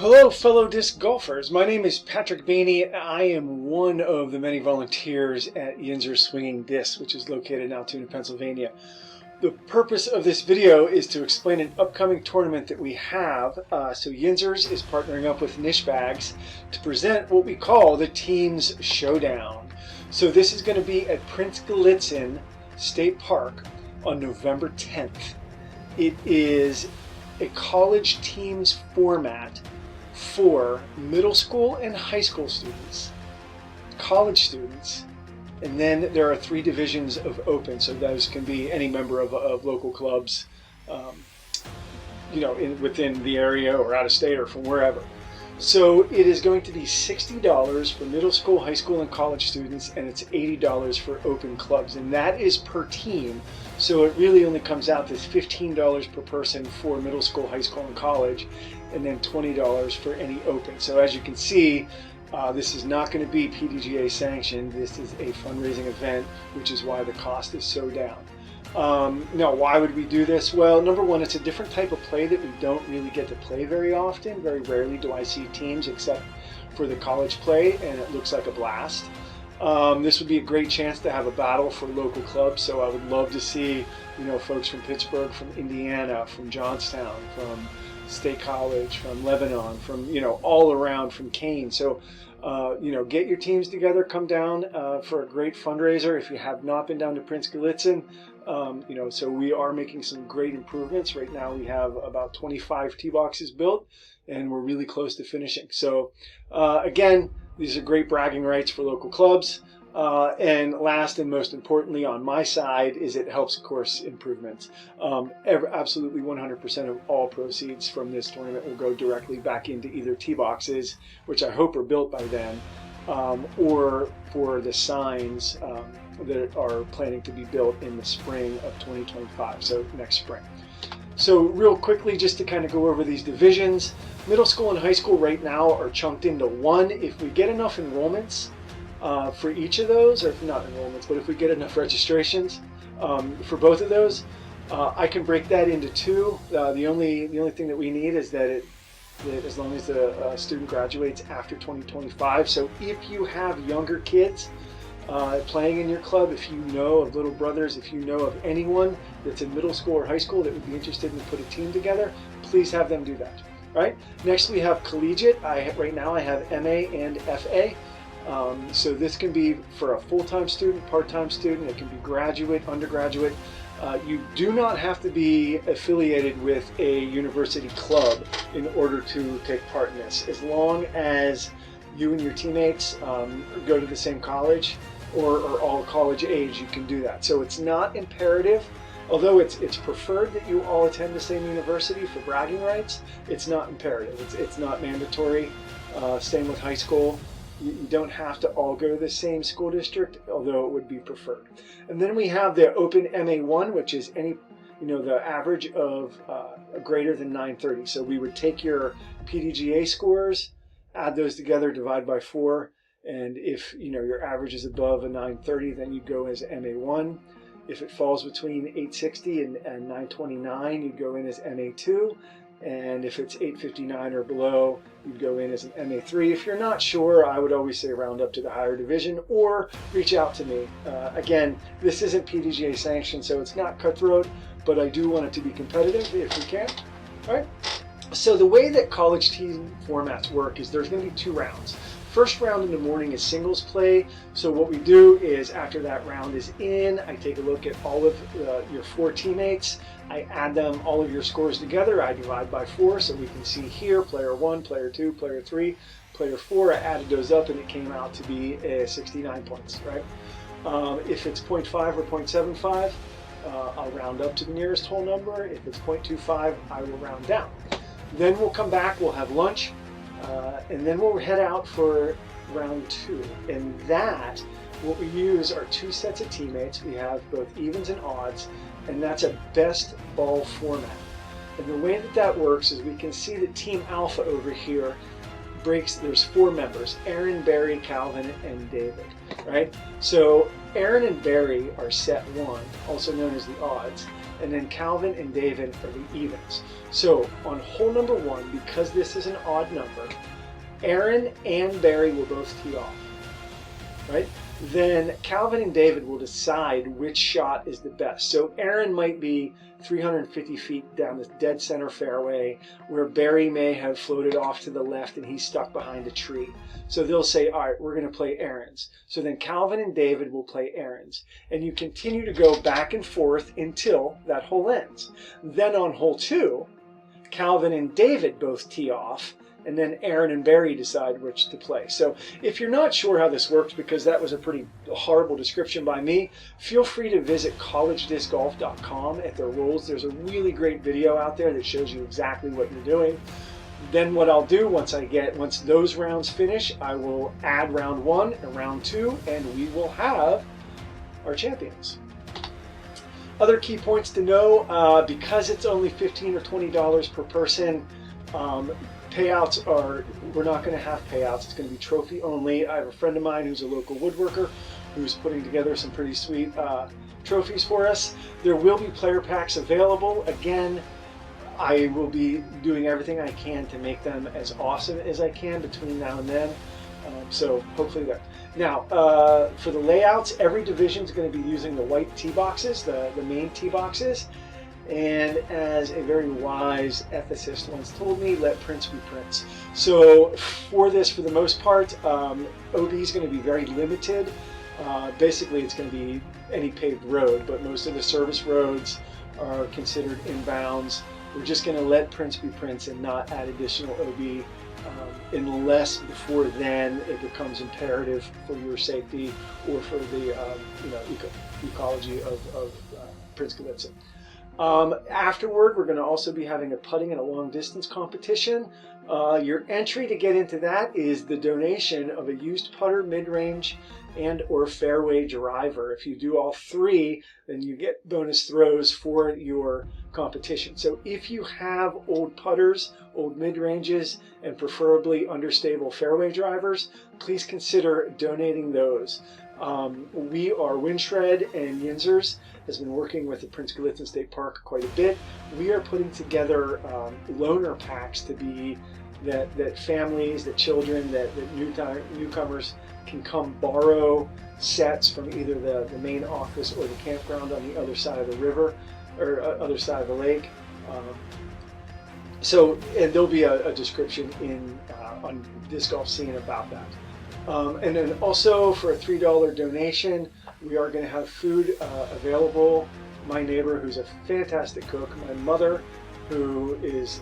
Hello, fellow disc golfers. My name is Patrick Bainey. I am one of the many volunteers at Yinzer Swinging Discs, which is located in Altoona, Pennsylvania. The purpose of this video is to explain an upcoming tournament that we have. So Yinzer's is partnering up with Niche Bags to present what we call the Teams Showdown. So this is going to be at Prince Gallitzin State Park on November 10th. It is a college teams format for middle school and high school students, college students, and then there are 3 divisions of open, so those can be any member of local clubs, within the area or out of state or from wherever. So it is going to be $60 for middle school, high school, and college students, and it's $80 for open clubs, and that is per team. So it really only comes out to $15 per person for middle school, high school, and college, and then $20 for any open. So as you can see, this is not going to be PDGA sanctioned. This is a fundraising event, which is why the cost is so down. Now, why would we do this? Well, number one, it's a different type of play that we don't really get to play very often. Very rarely do I see teams except for the college play, and it looks like a blast. This would be a great chance to have a battle for local clubs, so I would love to see, folks from Pittsburgh, from Indiana, from Johnstown, from State College, from Lebanon, from, all around, from Kane. So, get your teams together, come down for a great fundraiser. If you have not been down to Prince Gallitzin, so we are making some great improvements. Right now we have about 25 tee boxes built, and we're really close to finishing. So, again, these are great bragging rights for local clubs. And last and most importantly on my side is it helps course improvements. Absolutely 100% of all proceeds from this tournament will go directly back into either tee boxes, which I hope are built by then, or for the signs that are planning to be built in the spring of 2025, so next spring. So real quickly, just to kind of go over these divisions, middle school and high school right now are chunked into one. If we get enough enrollments for each of those, or if not enrollments, but if we get enough registrations for both of those, I can break that into 2. The only thing that we need is that as long as the student graduates after 2025. So if you have younger kids playing in your club, if you know of little brothers, if you know of anyone that's in middle school or high school that would be interested in put a team together, please have them do that. Right? Next we have collegiate. Right now I have MA and FA. So this can be for a full-time student, part-time student. It can be graduate, undergraduate. You do not have to be affiliated with a university club in order to take part in this. As long as you and your teammates go to the same college or are all college age, you can do that. So it's not imperative. Although it's preferred that you all attend the same university for bragging rights, it's not imperative. It's not mandatory. Same with high school. You don't have to all go to the same school district, although it would be preferred. And then we have the Open MA1, which is the average of greater than 930. So we would take your PDGA scores, add those together, divide by 4, and if your average is above a 930, then you go as MA1. If it falls between 860 and 929, you'd go in as MA2. And if it's 859 or below, you'd go in as an MA3. If you're not sure, I would always say round up to the higher division or reach out to me. Again, this isn't PDGA sanctioned, so it's not cutthroat, but I do want it to be competitive if we can. All right. So the way that college team formats work is there's going to be 2 rounds. First round in the morning is singles play. So what we do is after that round is in, I take a look at all of your 4 teammates. I add them, all of your scores together. I divide by 4 so we can see here player 1, player 2, player 3, player 4. I added those up and it came out to be 69 points, right? If it's 0.5 or 0.75, I'll round up to the nearest whole number. If it's 0.25, I will round down. Then we'll come back, we'll have lunch. And then we'll head out for round 2. And that, what we use are 2 sets of teammates. We have both evens and odds, and that's a best ball format. And the way that works is we can see that Team Alpha over here there's 4 members, Aaron, Barry, Calvin, and David, right? So Aaron and Barry are set 1, also known as the odds, and then Calvin and David are the evens. So on hole number 1, because this is an odd number, Aaron and Barry will both tee off, right? Then Calvin and David will decide which shot is the best. So Aaron might be 350 feet down the dead center fairway, where Barry may have floated off to the left and he's stuck behind a tree. So they'll say, all right, we're going to play Aaron's. So then Calvin and David will play Aaron's. And you continue to go back and forth until that hole ends. Then on hole 2, Calvin and David both tee off, and then Aaron and Barry decide which to play. So if you're not sure how this works, because that was a pretty horrible description by me, feel free to visit collegediscgolf.com at their rules. There's a really great video out there that shows you exactly what you're doing. Then what I'll do once those rounds finish, I will add round 1 and round 2, and we will have our champions. Other key points to know, because it's only $15 or $20 per person, payouts we're not going to have payouts. It's going to be trophy only. I have a friend of mine who's a local woodworker who's putting together some pretty sweet trophies for us. There will be player packs available. Again, I will be doing everything I can to make them as awesome as I can between now and then. So hopefully that. Now, for the layouts, every division is going to be using the white tee boxes, the main tee boxes. And as a very wise ethicist once told me, let Prince be Prince. So for this, for the most part, OB is going to be very limited. Basically, it's going to be any paved road, but most of the service roads are considered inbounds. We're just going to let Prince be Prince and not add additional OB unless before then it becomes imperative for your safety or for the ecology of Prince Gallitzin. Afterward, we're going to also be having a putting and a long distance competition. Your entry to get into that is the donation of a used putter, mid-range, and or fairway driver. If you do all 3, then you get bonus throws for your competition. So if you have old putters, old mid-ranges, and preferably understable fairway drivers, please consider donating those. Windshred and Yinzers has been working with the Prince Gallitzin State Park quite a bit. We are putting together loaner packs to be that families, that children, that newcomers can come borrow sets from either the main office or the campground on the other side of the river or other side of the lake. And there'll be a description on Disc Golf Scene about that. And then also for a $3 donation, we are going to have food available. My neighbor, who's a fantastic cook, my mother, who is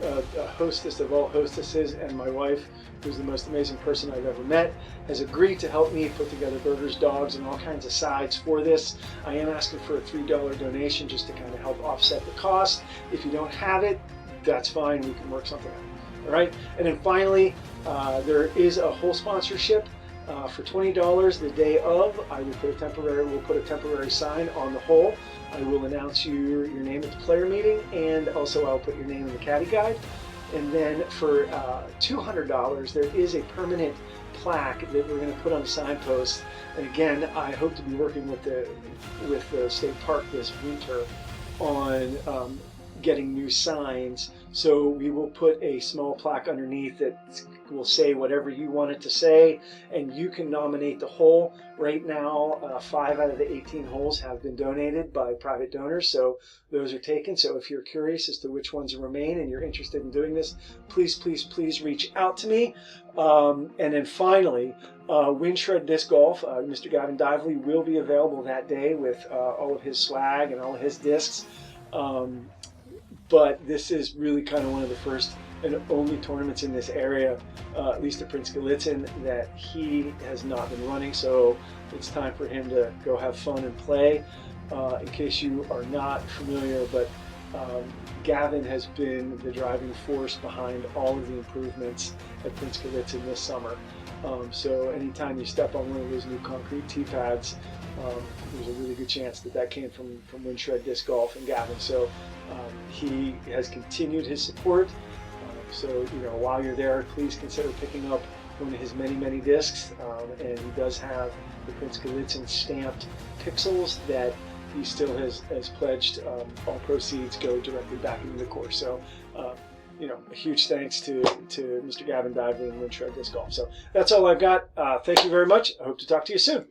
a hostess of all hostesses, and my wife, who's the most amazing person I've ever met, has agreed to help me put together burgers, dogs, and all kinds of sides for this. I am asking for a $3 donation just to kind of help offset the cost. If you don't have it, that's fine. We can work something out. All right. And then finally, there is a hole sponsorship for $20 the day of. We'll put a temporary sign on the hole. I will announce your name at the player meeting, and also I'll put your name in the caddy guide. And then for $200, there is a permanent plaque that we're going to put on the signpost. And again, I hope to be working with the state park this winter on getting new signs. So we will put a small plaque underneath that will say whatever you want it to say, and you can nominate the hole. Right now, 5 out of the 18 holes have been donated by private donors, so those are taken. So if you're curious as to which ones remain and you're interested in doing this, please, please, please reach out to me. And then finally, Windshred Disc Golf, Mr. Gavin Dively will be available that day with all of his swag and all of his discs. But this is really kind of one of the first and only tournaments in this area, at least at Prince Gallitzin, that he has not been running. So it's time for him to go have fun and play. In case you are not familiar, but Gavin has been the driving force behind all of the improvements at Prince Gallitzin this summer. So anytime you step on one of those new concrete tee pads, there's a really good chance that came from Windshred Disc Golf and Gavin. So he has continued his support. So while you're there, please consider picking up one of his many discs. And he does have the Prince Gallitzin stamped pixels that he still has pledged all proceeds go directly back into the course. So, a huge thanks to Mr. Gavin Dively and Windshred Disc Golf. So that's all I've got. Thank you very much. I hope to talk to you soon.